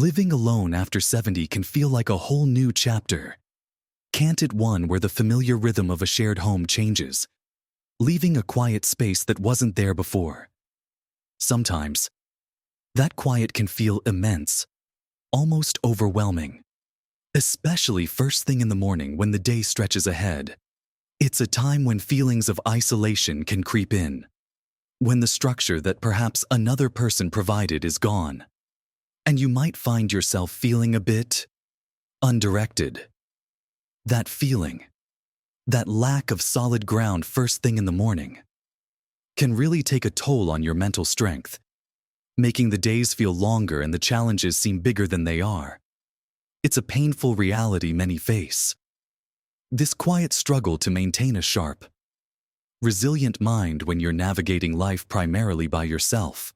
Living alone after 70 can feel like a whole new chapter. Can't it, one where the familiar rhythm of a shared home changes, leaving a quiet space that wasn't there before? Sometimes, that quiet can feel immense, almost overwhelming, especially first thing in the morning when the day stretches ahead. It's a time when feelings of isolation can creep in, when the structure that perhaps another person provided is gone, and you might find yourself feeling a bit undirected. That feeling, that lack of solid ground first thing in the morning, can really take a toll on your mental strength, making the days feel longer and the challenges seem bigger than they are. It's a painful reality many face. This quiet struggle to maintain a sharp, resilient mind when you're navigating life primarily by yourself.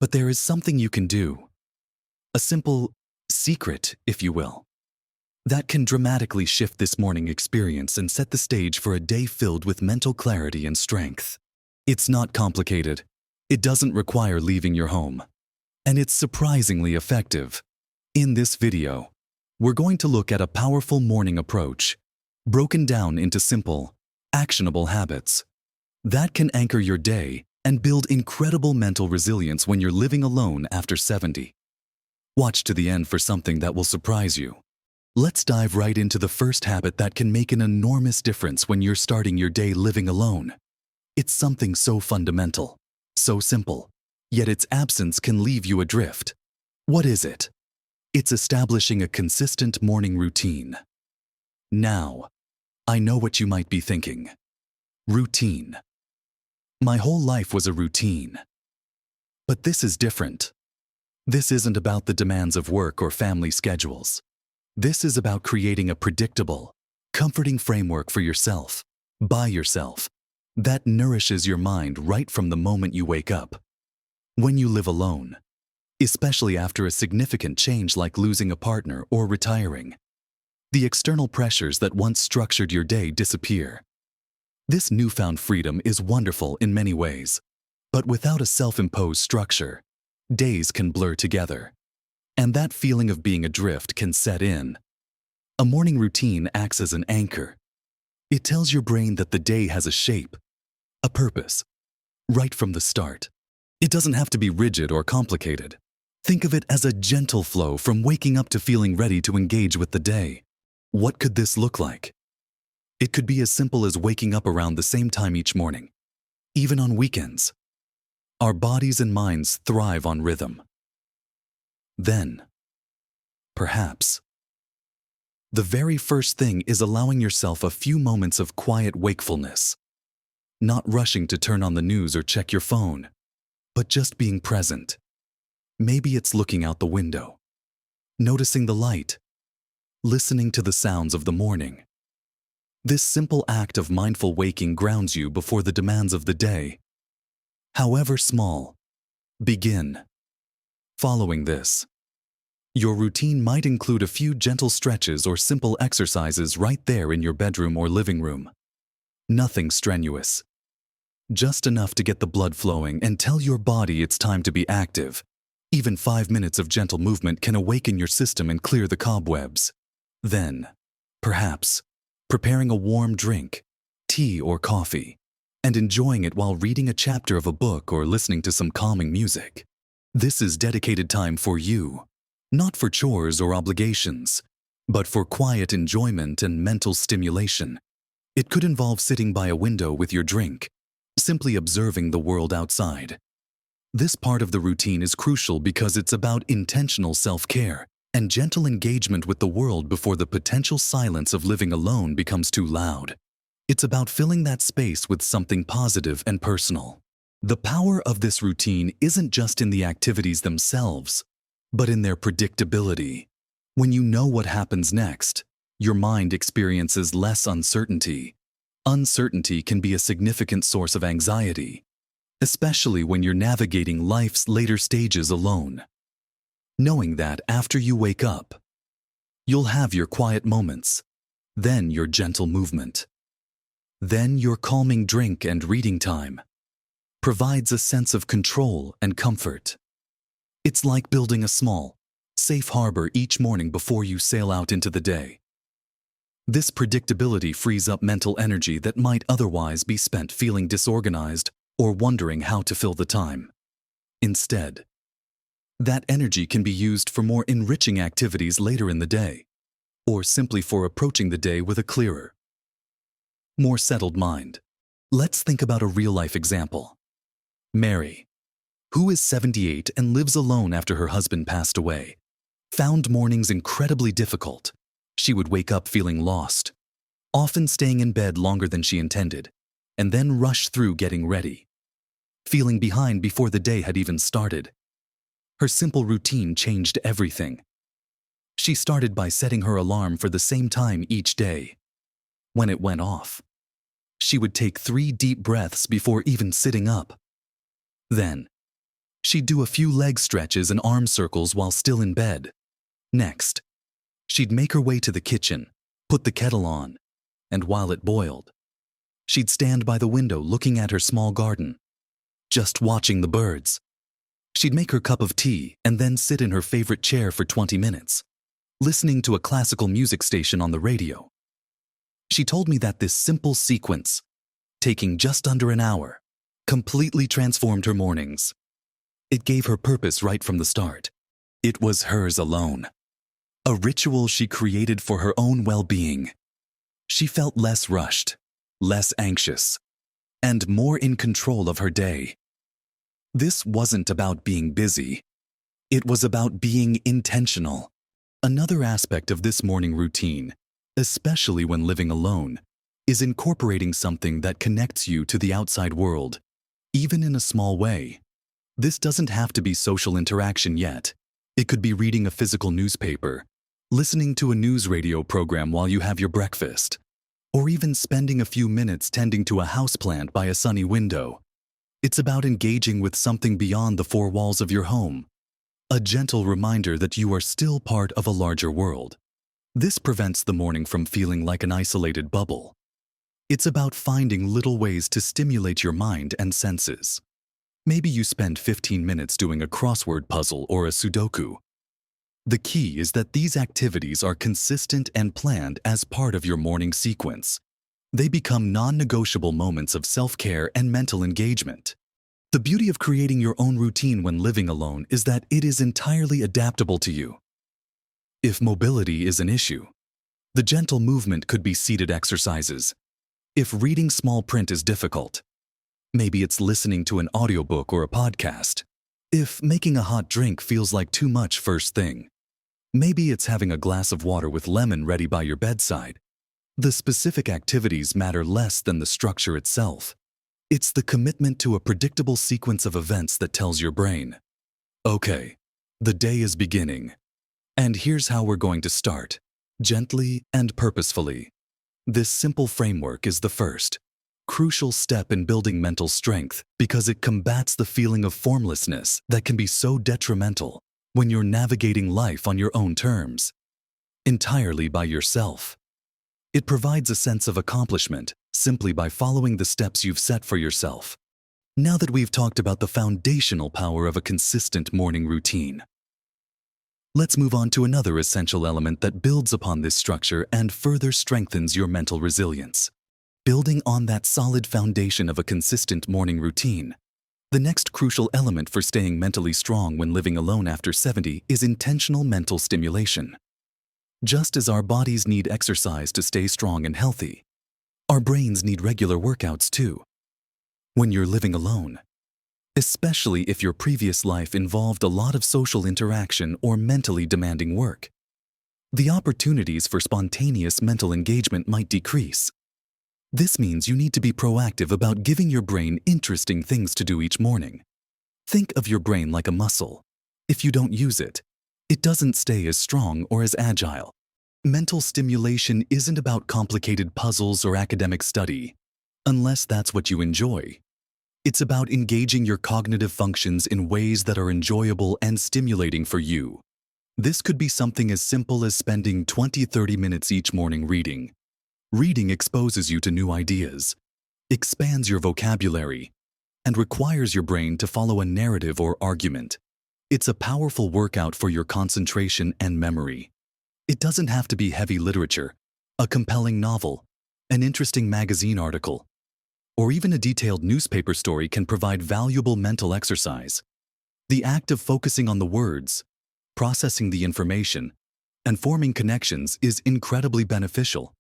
But there is something you can do, a simple secret, if you will, that can dramatically shift this morning experience and set the stage for a day filled with mental clarity and strength. It's not complicated. It doesn't require leaving your home. And it's surprisingly effective. In this video, we're going to look at a powerful morning approach, broken down into simple, actionable habits that can anchor your day and build incredible mental resilience when you're living alone after 70. Watch to the end for something that will surprise you. Let's dive right into the first habit that can make an enormous difference when you're starting your day living alone. It's something so fundamental, so simple, yet its absence can leave you adrift. What is it? It's establishing a consistent morning routine. Now, I know what you might be thinking. Routine. My whole life was a routine. But this is different. This isn't about the demands of work or family schedules. This is about creating a predictable, comforting framework for yourself, by yourself, that nourishes your mind right from the moment you wake up. When you live alone, especially after a significant change like losing a partner or retiring, the external pressures that once structured your day disappear. This newfound freedom is wonderful in many ways, but without a self-imposed structure, days can blur together, and that feeling of being adrift can set in. A morning routine acts as an anchor. It tells your brain that the day has a shape, a purpose, right from the start. It doesn't have to be rigid or complicated. Think of it as a gentle flow from waking up to feeling ready to engage with the day. What could this look like? It could be as simple as waking up around the same time each morning, even on weekends. Our bodies and minds thrive on rhythm. Then, perhaps, the very first thing is allowing yourself a few moments of quiet wakefulness. Not rushing to turn on the news or check your phone, but just being present. Maybe it's looking out the window, noticing the light, listening to the sounds of the morning. This simple act of mindful waking grounds you before the demands of the day. However small, begin. Following this, your routine might include a few gentle stretches or simple exercises right there in your bedroom or living room. Nothing strenuous. Just enough to get the blood flowing and tell your body it's time to be active. Even 5 minutes of gentle movement can awaken your system and clear the cobwebs. Then, perhaps, preparing a warm drink, tea or coffee, and enjoying it while reading a chapter of a book or listening to some calming music. This is dedicated time for you, not for chores or obligations, but for quiet enjoyment and mental stimulation. It could involve sitting by a window with your drink, simply observing the world outside. This part of the routine is crucial because it's about intentional self-care and gentle engagement with the world before the potential silence of living alone becomes too loud. It's about filling that space with something positive and personal. The power of this routine isn't just in the activities themselves, but in their predictability. When you know what happens next, your mind experiences less uncertainty. Uncertainty can be a significant source of anxiety, especially when you're navigating life's later stages alone. Knowing that after you wake up, you'll have your quiet moments, then your gentle movement, then your calming drink and reading time, provides a sense of control and comfort. It's like building a small, safe harbor each morning before you sail out into the day. This predictability frees up mental energy that might otherwise be spent feeling disorganized or wondering how to fill the time. Instead, that energy can be used for more enriching activities later in the day, or simply for approaching the day with a clearer, more settled mind. Let's think about a real-life example. Mary, who is 78 and lives alone after her husband passed away, found mornings incredibly difficult. She would wake up feeling lost, often staying in bed longer than she intended, and then rush through getting ready, feeling behind before the day had even started. Her simple routine changed everything. She started by setting her alarm for the same time each day. When it went off, she would take 3 deep breaths before even sitting up. Then, she'd do a few leg stretches and arm circles while still in bed. Next, she'd make her way to the kitchen, put the kettle on, and while it boiled, she'd stand by the window looking at her small garden, just watching the birds. She'd make her cup of tea and then sit in her favorite chair for 20 minutes, listening to a classical music station on the radio. She told me that this simple sequence, taking just under an hour, completely transformed her mornings. It gave her purpose right from the start. It was hers alone. A ritual she created for her own well-being. She felt less rushed, less anxious, and more in control of her day. This wasn't about being busy. It was about being intentional. Another aspect of this morning routine, especially when living alone, is incorporating something that connects you to the outside world, even in a small way. This doesn't have to be social interaction yet. It could be reading a physical newspaper, listening to a news radio program while you have your breakfast, or even spending a few minutes tending to a houseplant by a sunny window. It's about engaging with something beyond the 4 walls of your home, a gentle reminder that you are still part of a larger world. This prevents the morning from feeling like an isolated bubble. It's about finding little ways to stimulate your mind and senses. Maybe you spend 15 minutes doing a crossword puzzle or a Sudoku. The key is that these activities are consistent and planned as part of your morning sequence. They become non-negotiable moments of self-care and mental engagement. The beauty of creating your own routine when living alone is that it is entirely adaptable to you. If mobility is an issue, the gentle movement could be seated exercises. If reading small print is difficult, maybe it's listening to an audiobook or a podcast. If making a hot drink feels like too much first thing, maybe it's having a glass of water with lemon ready by your bedside. The specific activities matter less than the structure itself. It's the commitment to a predictable sequence of events that tells your brain, okay, the day is beginning. And here's how we're going to start, gently and purposefully. This simple framework is the first, crucial step in building mental strength because it combats the feeling of formlessness that can be so detrimental when you're navigating life on your own terms, entirely by yourself. It provides a sense of accomplishment simply by following the steps you've set for yourself. Now that we've talked about the foundational power of a consistent morning routine, let's move on to another essential element that builds upon this structure and further strengthens your mental resilience. Building on that solid foundation of a consistent morning routine, the next crucial element for staying mentally strong when living alone after 70 is intentional mental stimulation. Just as our bodies need exercise to stay strong and healthy, our brains need regular workouts too. When you're living alone, especially if your previous life involved a lot of social interaction or mentally demanding work, the opportunities for spontaneous mental engagement might decrease. This means you need to be proactive about giving your brain interesting things to do each morning. Think of your brain like a muscle. If you don't use it, it doesn't stay as strong or as agile. Mental stimulation isn't about complicated puzzles or academic study, unless that's what you enjoy. It's about engaging your cognitive functions in ways that are enjoyable and stimulating for you. This could be something as simple as spending 20-30 minutes each morning reading. Reading exposes you to new ideas, expands your vocabulary, and requires your brain to follow a narrative or argument. It's a powerful workout for your concentration and memory. It doesn't have to be heavy literature, a compelling novel, an interesting magazine article, or even a detailed newspaper story can provide valuable mental exercise. The act of focusing on the words, processing the information, and forming connections is incredibly beneficial.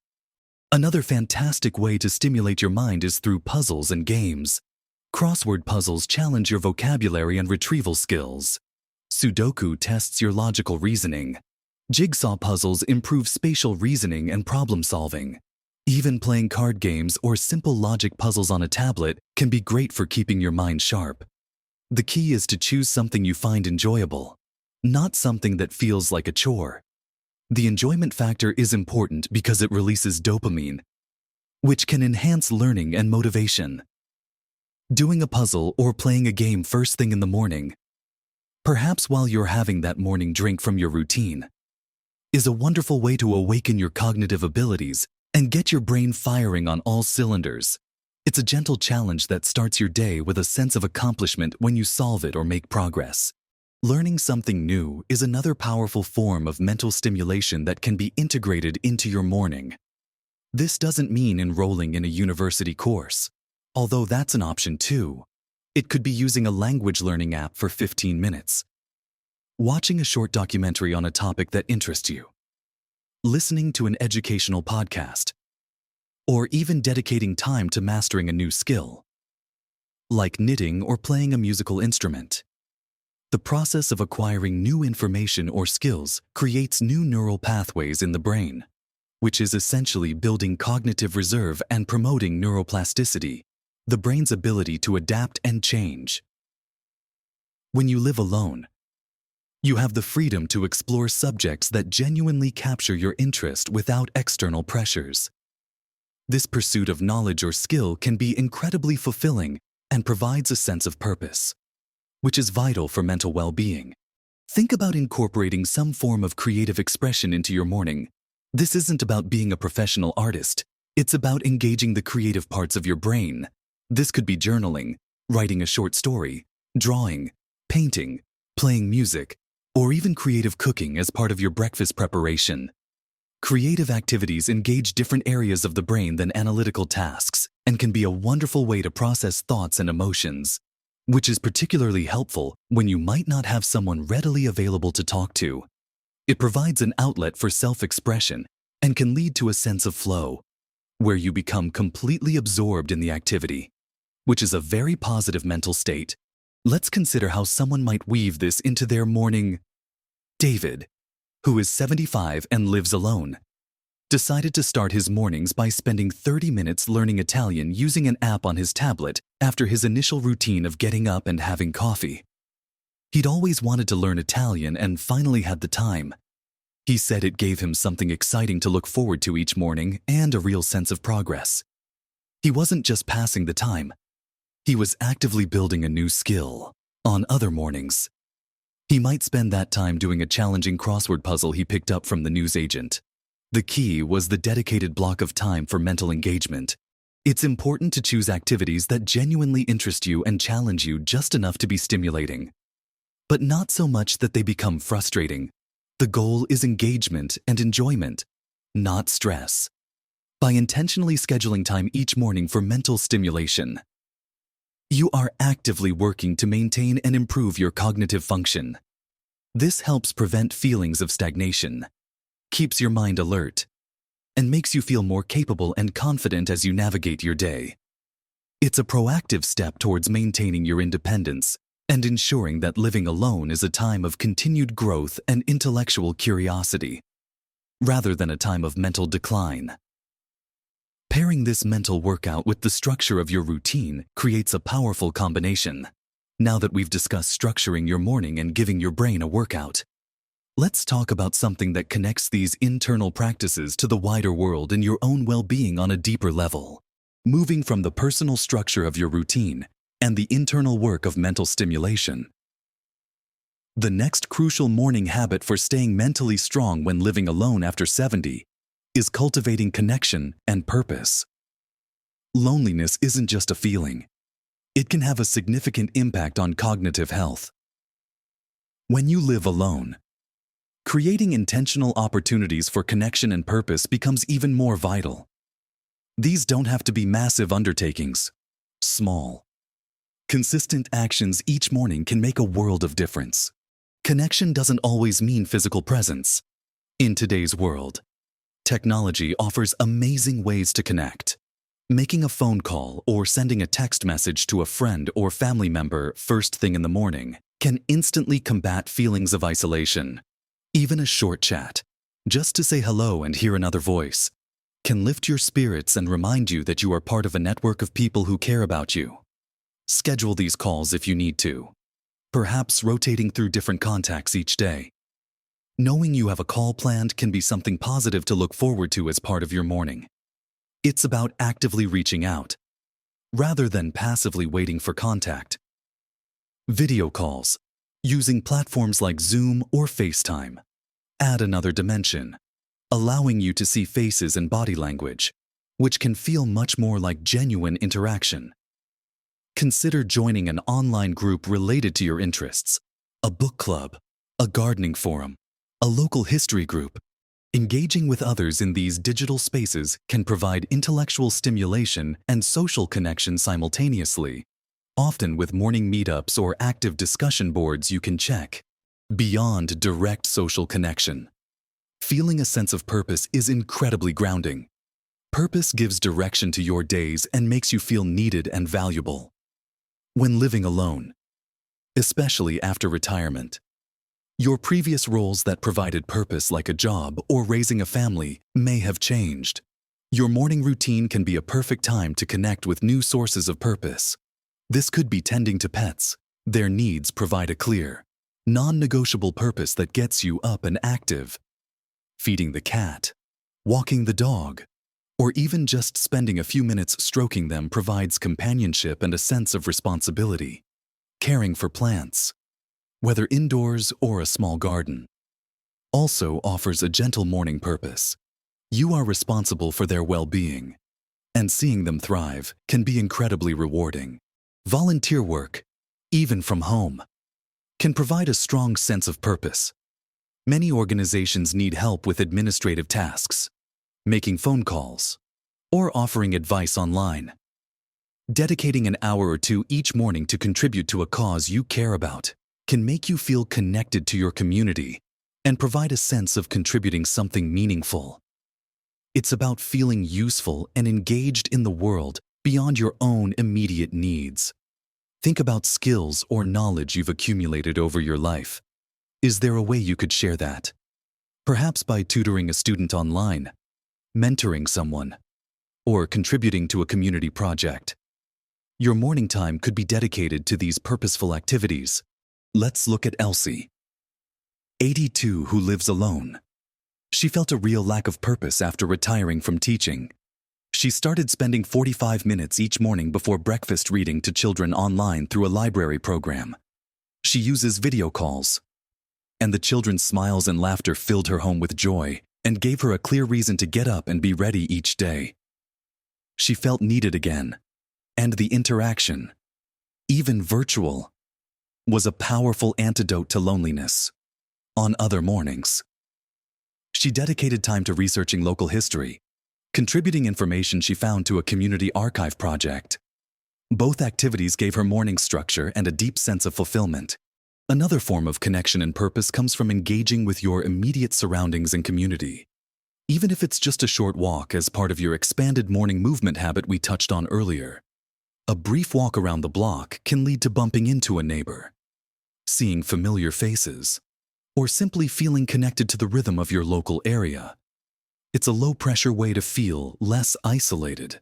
Another fantastic way to stimulate your mind is through puzzles and games. Crossword puzzles challenge your vocabulary and retrieval skills. Sudoku tests your logical reasoning. Jigsaw puzzles improve spatial reasoning and problem solving. Even playing card games or simple logic puzzles on a tablet can be great for keeping your mind sharp. The key is to choose something you find enjoyable, not something that feels like a chore. The enjoyment factor is important because it releases dopamine, which can enhance learning and motivation. Doing a puzzle or playing a game first thing in the morning, perhaps while you're having that morning drink from your routine, is a wonderful way to awaken your cognitive abilities and get your brain firing on all cylinders. It's a gentle challenge that starts your day with a sense of accomplishment when you solve it or make progress. Learning something new is another powerful form of mental stimulation that can be integrated into your morning. This doesn't mean enrolling in a university course, although that's an option too. It could be using a language learning app for 15 minutes, watching a short documentary on a topic that interests you, listening to an educational podcast, or even dedicating time to mastering a new skill, like knitting or playing a musical instrument. The process of acquiring new information or skills creates new neural pathways in the brain, which is essentially building cognitive reserve and promoting neuroplasticity, the brain's ability to adapt and change. When you live alone, you have the freedom to explore subjects that genuinely capture your interest without external pressures. This pursuit of knowledge or skill can be incredibly fulfilling and provides a sense of purpose, which is vital for mental well-being. Think about incorporating some form of creative expression into your morning. This isn't about being a professional artist. It's about engaging the creative parts of your brain. This could be journaling, writing a short story, drawing, painting, playing music, or even creative cooking as part of your breakfast preparation. Creative activities engage different areas of the brain than analytical tasks and can be a wonderful way to process thoughts and emotions, which is particularly helpful when you might not have someone readily available to talk to. It provides an outlet for self-expression and can lead to a sense of flow, where you become completely absorbed in the activity, which is a very positive mental state. Let's consider how someone might weave this into their morning. David, who is 75 and lives alone, decided to start his mornings by spending 30 minutes learning Italian using an app on his tablet after his initial routine of getting up and having coffee. He'd always wanted to learn Italian and finally had the time. He said it gave him something exciting to look forward to each morning and a real sense of progress. He wasn't just passing the time. He was actively building a new skill. On other mornings, he might spend that time doing a challenging crossword puzzle he picked up from the newsagent. The key was the dedicated block of time for mental engagement. It's important to choose activities that genuinely interest you and challenge you just enough to be stimulating, but not so much that they become frustrating. The goal is engagement and enjoyment, not stress. By intentionally scheduling time each morning for mental stimulation, you are actively working to maintain and improve your cognitive function. This helps prevent feelings of stagnation, keeps your mind alert, and makes you feel more capable and confident as you navigate your day. It's a proactive step towards maintaining your independence and ensuring that living alone is a time of continued growth and intellectual curiosity, rather than a time of mental decline. Pairing this mental workout with the structure of your routine creates a powerful combination. Now that we've discussed structuring your morning and giving your brain a workout, let's talk about something that connects these internal practices to the wider world and your own well-being on a deeper level. Moving from the personal structure of your routine and the internal work of mental stimulation. The next crucial morning habit for staying mentally strong when living alone after 70 is cultivating connection and purpose. Loneliness isn't just a feeling. It can have a significant impact on cognitive health. When you live alone, creating intentional opportunities for connection and purpose becomes even more vital. These don't have to be massive undertakings. Small, consistent actions each morning can make a world of difference. Connection doesn't always mean physical presence. In today's world, technology offers amazing ways to connect. Making a phone call or sending a text message to a friend or family member first thing in the morning can instantly combat feelings of isolation. Even a short chat, just to say hello and hear another voice, can lift your spirits and remind you that you are part of a network of people who care about you. Schedule these calls if you need to, perhaps rotating through different contacts each day. Knowing you have a call planned can be something positive to look forward to as part of your morning. It's about actively reaching out, rather than passively waiting for contact. Video calls, using platforms like Zoom or FaceTime, add another dimension, allowing you to see faces and body language, which can feel much more like genuine interaction. Consider joining an online group related to your interests, a book club, a gardening forum, a local history group. Engaging with others in these digital spaces can provide intellectual stimulation and social connection simultaneously, often with morning meetups or active discussion boards you can check. Beyond direct social connection, feeling a sense of purpose is incredibly grounding. Purpose gives direction to your days and makes you feel needed and valuable. When living alone, especially after retirement, your previous roles that provided purpose, like a job or raising a family, may have changed. Your morning routine can be a perfect time to connect with new sources of purpose. This could be tending to pets. Their needs provide a clear, non-negotiable purpose that gets you up and active. Feeding the cat, walking the dog, or even just spending a few minutes stroking them provides companionship and a sense of responsibility. Caring for plants, whether indoors or a small garden, also offers a gentle morning purpose. You are responsible for their well-being, and seeing them thrive can be incredibly rewarding. Volunteer work, even from home, can provide a strong sense of purpose. Many organizations need help with administrative tasks, making phone calls, or offering advice online. Dedicating an hour or two each morning to contribute to a cause you care about can make you feel connected to your community and provide a sense of contributing something meaningful. It's about feeling useful and engaged in the world beyond your own immediate needs. Think about skills or knowledge you've accumulated over your life. Is there a way you could share that? Perhaps by tutoring a student online, mentoring someone, or contributing to a community project. Your morning time could be dedicated to these purposeful activities. Let's look at Elsie, 82, who lives alone. She felt a real lack of purpose after retiring from teaching. She started spending 45 minutes each morning before breakfast reading to children online through a library program. She uses video calls, and the children's smiles and laughter filled her home with joy and gave her a clear reason to get up and be ready each day. She felt needed again, and the interaction, even virtual, was a powerful antidote to loneliness. On other mornings, she dedicated time to researching local history, contributing information she found to a community archive project. Both activities gave her morning structure and a deep sense of fulfillment. Another form of connection and purpose comes from engaging with your immediate surroundings and community. Even if it's just a short walk as part of your expanded morning movement habit we touched on earlier. A brief walk around the block can lead to bumping into a neighbor, seeing familiar faces, or simply feeling connected to the rhythm of your local area. It's a low-pressure way to feel less isolated.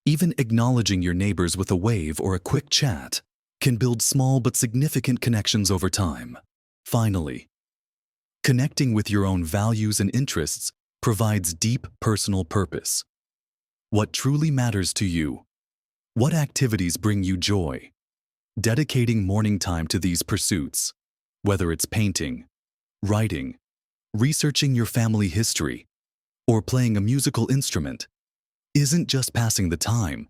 Even acknowledging your neighbors with a wave or a quick chat can build small but significant connections over time. Finally, connecting with your own values and interests provides deep personal purpose. What truly matters to you? What activities bring you joy? Dedicating morning time to these pursuits, whether it's painting, writing, researching your family history, or playing a musical instrument, isn't just passing the time.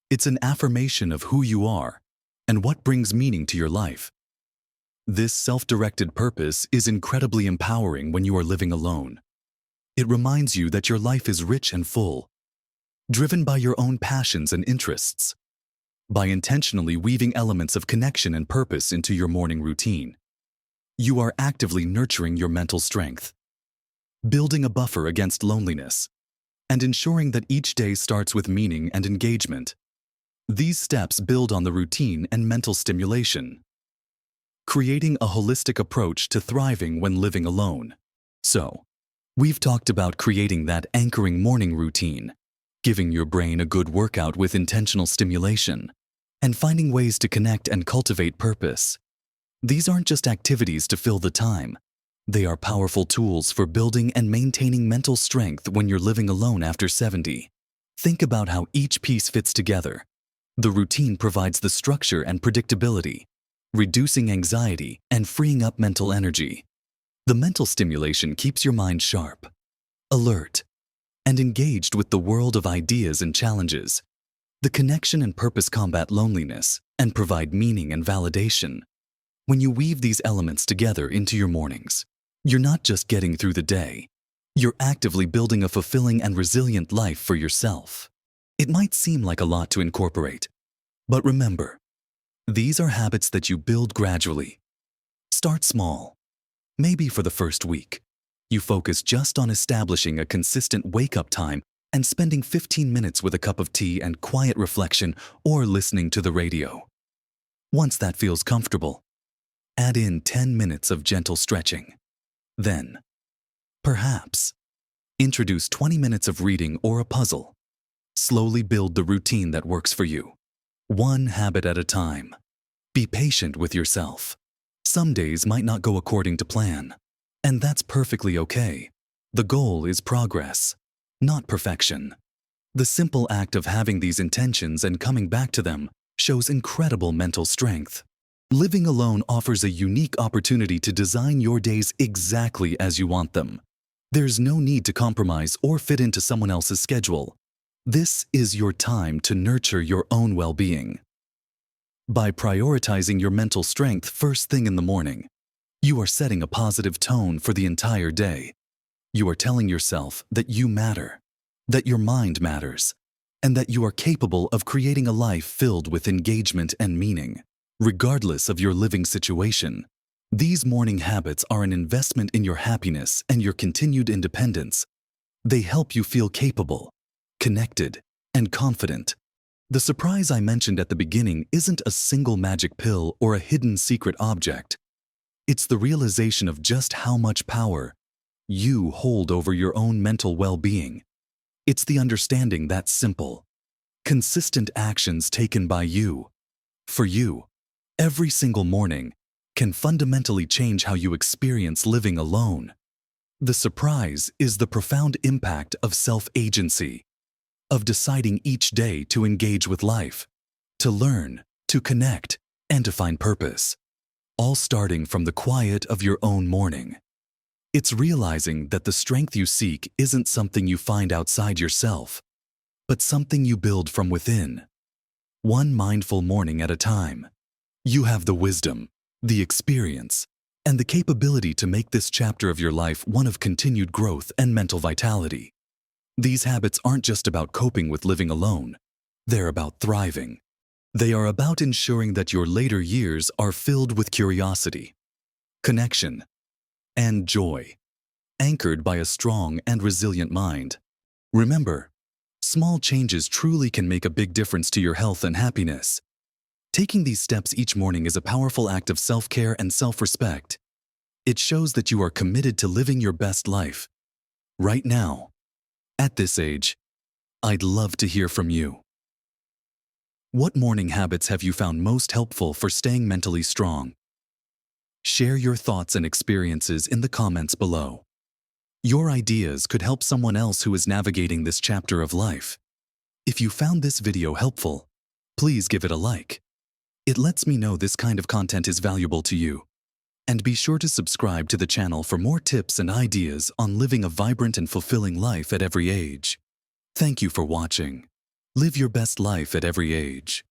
It's an affirmation of who you are and what brings meaning to your life. This self-directed purpose is incredibly empowering when you are living alone. It reminds you that your life is rich and full, driven by your own passions and interests. By intentionally weaving elements of connection and purpose into your morning routine, you are actively nurturing your mental strength, building a buffer against loneliness, and ensuring that each day starts with meaning and engagement. These steps build on the routine and mental stimulation, creating a holistic approach to thriving when living alone. So, we've talked about creating that anchoring morning routine, giving your brain a good workout with intentional stimulation, and finding ways to connect and cultivate purpose. These aren't just activities to fill the time. They are powerful tools for building and maintaining mental strength when you're living alone after 70. Think about how each piece fits together. The routine provides the structure and predictability, reducing anxiety and freeing up mental energy. The mental stimulation keeps your mind sharp, alert, and engaged with the world of ideas and challenges. The connection and purpose combat loneliness and provide meaning and validation. When you weave these elements together into your mornings, you're not just getting through the day, you're actively building a fulfilling and resilient life for yourself. It might seem like a lot to incorporate, but remember, these are habits that you build gradually. Start small. Maybe for the first week, you focus just on establishing a consistent wake-up time and spending 15 minutes with a cup of tea and quiet reflection or listening to the radio. Once that feels comfortable, add in 10 minutes of gentle stretching. Then, perhaps, introduce 20 minutes of reading or a puzzle. Slowly build the routine that works for you, one habit at a time. Be patient with yourself. Some days might not go according to plan, and that's perfectly okay. The goal is progress, not perfection. The simple act of having these intentions and coming back to them shows incredible mental strength. Living alone offers a unique opportunity to design your days exactly as you want them. There's no need to compromise or fit into someone else's schedule. This is your time to nurture your own well-being. By prioritizing your mental strength first thing in the morning, you are setting a positive tone for the entire day. You are telling yourself that you matter, that your mind matters, and that you are capable of creating a life filled with engagement and meaning. Regardless of your living situation, these morning habits are an investment in your happiness and your continued independence. They help you feel capable, connected, and confident. The surprise I mentioned at the beginning isn't a single magic pill or a hidden secret object. It's the realization of just how much power you hold over your own mental well-being. It's the understanding that simple, consistent actions taken by you, for you, every single morning, can fundamentally change how you experience living alone. The surprise is the profound impact of self-agency, of deciding each day to engage with life, to learn, to connect, and to find purpose, all starting from the quiet of your own morning. It's realizing that the strength you seek isn't something you find outside yourself, but something you build from within, one mindful morning at a time. You have the wisdom, the experience, and the capability to make this chapter of your life one of continued growth and mental vitality. These habits aren't just about coping with living alone. They're about thriving. They are about ensuring that your later years are filled with curiosity, connection, and joy, anchored by a strong and resilient mind. Remember, small changes truly can make a big difference to your health and happiness. Taking these steps each morning is a powerful act of self-care and self-respect. It shows that you are committed to living your best life. Right now, at this age, I'd love to hear from you. What morning habits have you found most helpful for staying mentally strong? Share your thoughts and experiences in the comments below. Your ideas could help someone else who is navigating this chapter of life. If you found this video helpful, please give it a like. It lets me know this kind of content is valuable to you. And be sure to subscribe to the channel for more tips and ideas on living a vibrant and fulfilling life at every age. Thank you for watching. Live your best life at every age.